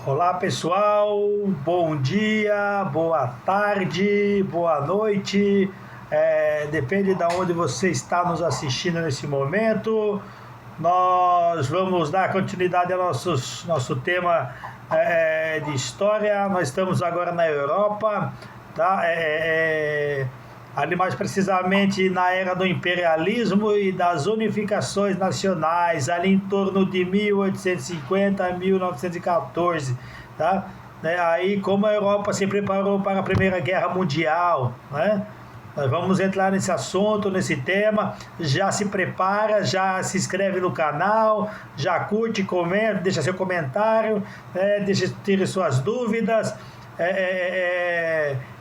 Olá pessoal, bom dia, boa tarde, boa noite, depende de onde você está nos assistindo nesse momento. Nós vamos dar continuidade ao nosso tema de história. Nós estamos agora na Europa, tá? Ali mais precisamente na era do imperialismo e das unificações nacionais, ali em torno de 1850 a 1914, tá? Aí como a Europa se preparou para a Primeira Guerra Mundial, né? Nós vamos entrar nesse assunto, nesse tema. Já se prepara, já se inscreve no canal, já curte, comenta, deixa seu comentário, tire suas dúvidas.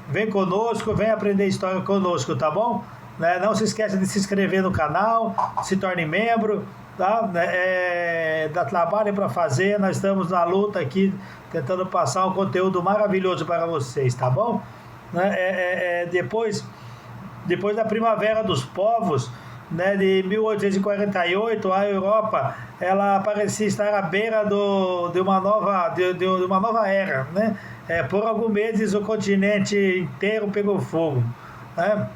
Vem conosco, vem aprender história conosco, tá bom? Não se esqueça de se inscrever no canal, se torne membro, tá? Dá trabalho para fazer, nós estamos na luta aqui, tentando passar um conteúdo maravilhoso para vocês, tá bom? Depois da Primavera dos Povos, de 1848, a Europa ela parecia estar à beira de uma nova era, né? Por alguns meses o continente inteiro pegou fogo, né?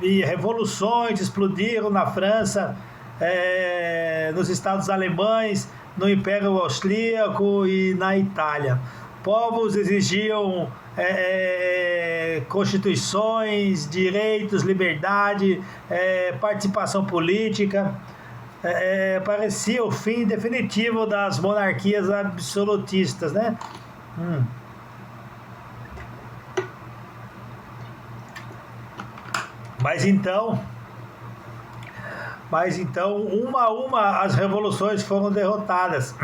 E revoluções explodiram na França, nos estados alemães, no Império Austríaco e na Itália. Povos exigiam constituições, direitos, liberdade, participação política. Parecia o fim definitivo das monarquias absolutistas, né? Mas então, uma a uma, as revoluções foram derrotadas.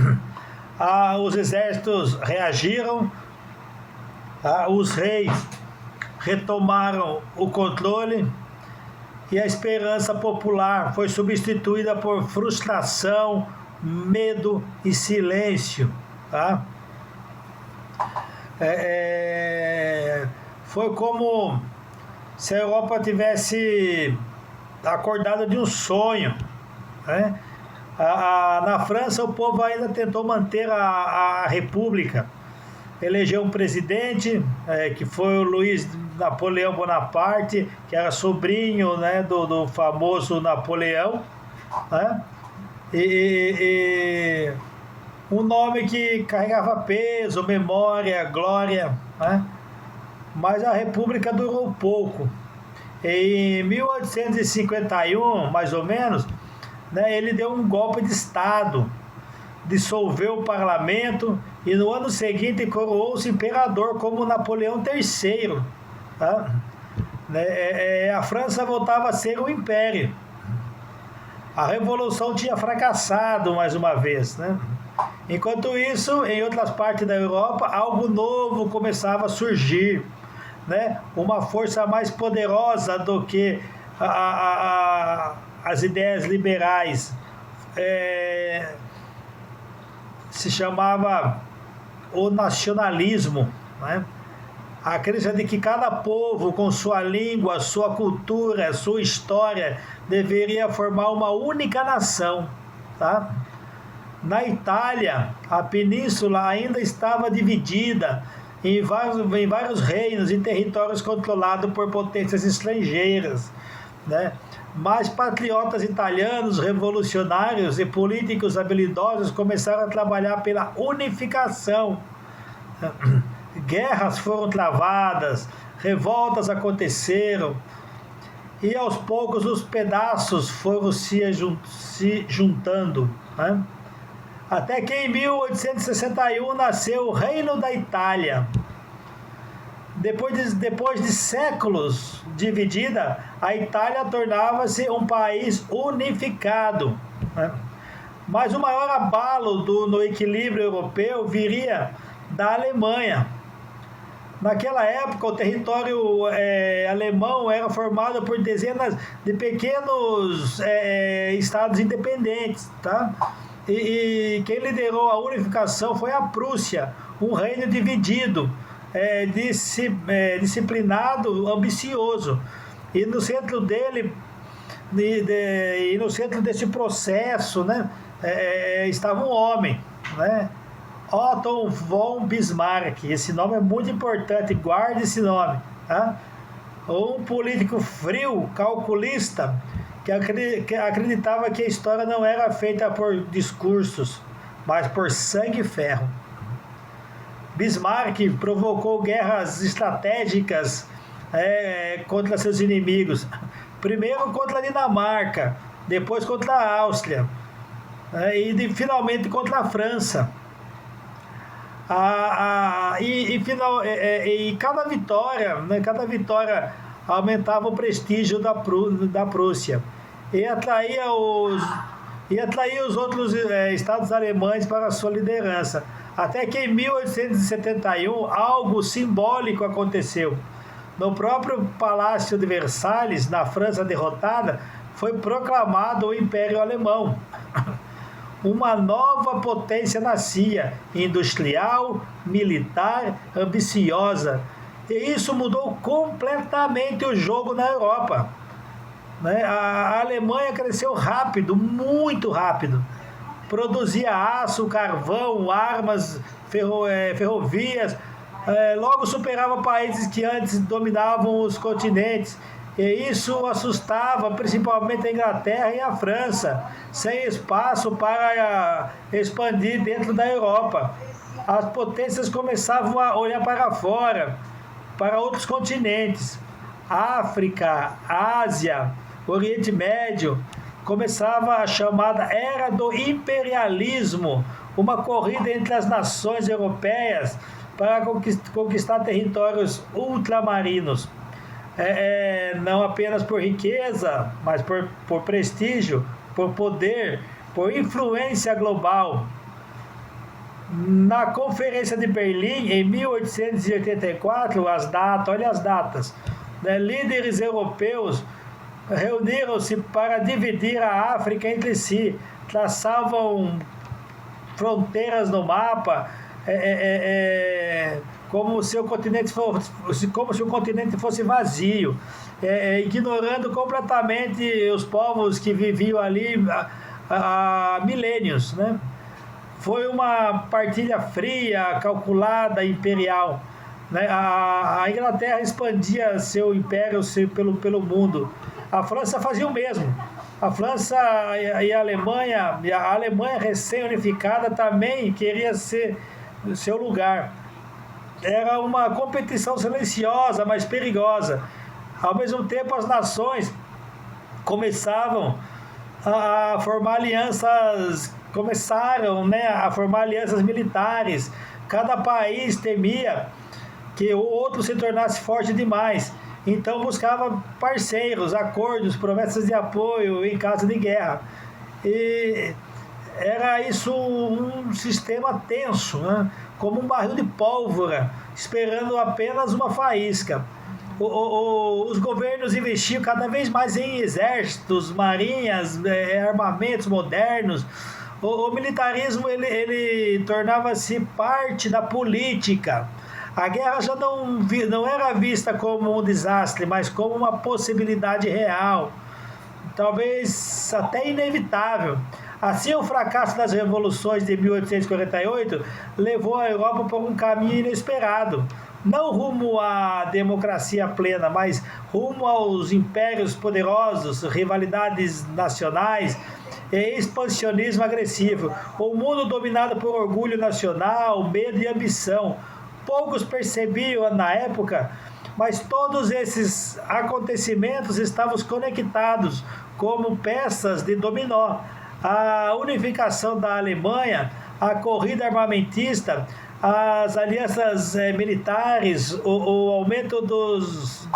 Os exércitos reagiram, os reis retomaram o controle e a esperança popular foi substituída por frustração, medo e silêncio, tá? Foi como se a Europa tivesse acordado de um sonho, né? Na França, o povo ainda tentou manter a república, elegeu um presidente, que foi o Luiz Napoleão Bonaparte, que era sobrinho, né, do famoso Napoleão, né? E um nome que carregava peso, memória, glória, né? Mas a república durou pouco. Em 1851, mais ou menos, ele deu um golpe de Estado, dissolveu o parlamento e no ano seguinte coroou-se imperador como Napoleão III. Tá? A França voltava a ser um império. A revolução tinha fracassado mais uma vez, né? Enquanto isso, em outras partes da Europa, algo novo começava a surgir, né? Uma força mais poderosa do que as ideias liberais. Se chamava o nacionalismo, né? A crença de que cada povo, com sua língua, sua cultura, sua história, deveria formar uma única nação, tá? Na Itália, a península ainda estava dividida em vários reinos e territórios controlados por potências estrangeiras, né? Mas patriotas italianos, revolucionários e políticos habilidosos começaram a trabalhar pela unificação. Guerras foram travadas, revoltas aconteceram e aos poucos os pedaços foram se juntando, né? Até que em 1861 nasceu o Reino da Itália. Depois de séculos dividida, a Itália tornava-se um país unificado, né? Mas o maior abalo no equilíbrio europeu viria da Alemanha. Naquela época, o território alemão era formado por dezenas de pequenos estados independentes, tá? E quem liderou a unificação foi a Prússia, um reino dividido, disciplinado, ambicioso. E no centro dele e no centro desse processo, né, estava um homem, né, Otto von Bismarck. Esse nome é muito importante, guarde esse nome, tá? Um político frio, calculista, que acreditava que a história não era feita por discursos, mas por sangue e ferro. Bismarck provocou guerras estratégicas contra seus inimigos. Primeiro contra a Dinamarca, depois contra a Áustria, finalmente contra a França. E cada vitória, né, cada vitória aumentava o prestígio da Prússia e atraía os outros estados alemães para a sua liderança. Até que em 1871 algo simbólico aconteceu. No próprio Palácio de Versalhes, na França derrotada, foi proclamado o Império Alemão. Uma nova potência nascia, industrial, militar, ambiciosa. E isso mudou completamente o jogo na Europa. Né? A Alemanha cresceu rápido, muito rápido. Produzia aço, carvão, armas, ferrovias. Logo superava países que antes dominavam os continentes. E isso assustava principalmente a Inglaterra e a França, sem espaço para expandir dentro da Europa. As potências começavam a olhar para fora, para outros continentes. África, Ásia, Oriente Médio. Começava a chamada Era do Imperialismo, uma corrida entre as nações europeias para conquistar territórios ultramarinos. Não apenas por riqueza, mas por prestígio, por poder, por influência global. Na Conferência de Berlim, em 1884, olha as datas, né, líderes europeus reuniram-se para dividir a África entre si, traçavam fronteiras no mapa, como se o continente fosse vazio, ignorando completamente os povos que viviam ali há milênios, né? Foi uma partilha fria, calculada, imperial, né? A Inglaterra expandia seu império pelo mundo. A França fazia o mesmo. A França e a Alemanha recém-unificada também queria ser seu lugar. Era uma competição silenciosa, mas perigosa. Ao mesmo tempo, as nações começaram, né, a formar alianças militares. Cada país temia que o outro se tornasse forte demais. Então buscava parceiros, acordos, promessas de apoio em caso de guerra. E era isso um sistema tenso, né? Como um barril de pólvora, esperando apenas uma faísca. Os governos investiam cada vez mais em exércitos, marinhas, armamentos modernos. O militarismo ele tornava-se parte da política. A guerra já não era vista como um desastre, mas como uma possibilidade real, talvez até inevitável. Assim, o fracasso das revoluções de 1848 levou a Europa por um caminho inesperado, não rumo à democracia plena, mas rumo aos impérios poderosos, rivalidades nacionais e expansionismo agressivo. O mundo dominado por orgulho nacional, medo e ambição. Poucos percebiam na época, mas todos esses acontecimentos estavam conectados como peças de dominó. A unificação da Alemanha, a corrida armamentista, as alianças militares, o aumento dos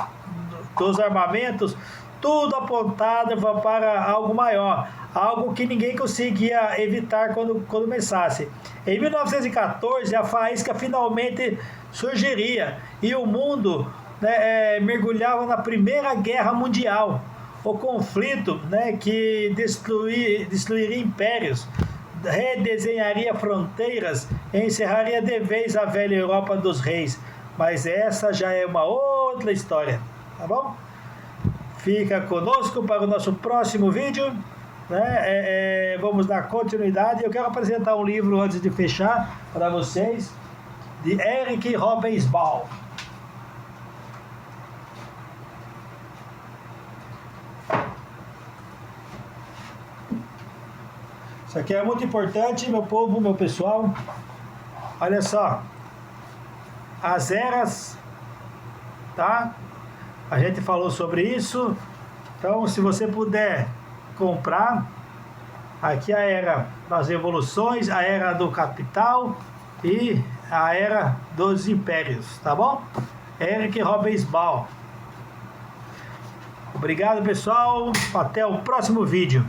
armamentos, tudo apontado para algo maior, algo que ninguém conseguia evitar quando começasse. Em 1914, a faísca finalmente surgiria e o mundo, né, mergulhava na Primeira Guerra Mundial. O conflito, né, que destruiria impérios, redesenharia fronteiras e encerraria de vez a velha Europa dos reis. Mas essa já é uma outra história, tá bom? Fica conosco para o nosso próximo vídeo, né? Vamos dar continuidade. Eu quero apresentar um livro antes de fechar para vocês, de Eric Robesbal. Isso aqui é muito importante, meu povo, meu pessoal. Olha só, as eras, tá? A gente falou sobre isso. Então, se você puder comprar, aqui a era das evoluções, a era do capital e a era dos impérios, tá bom? Eric Robesbal. Obrigado, pessoal. Até o próximo vídeo.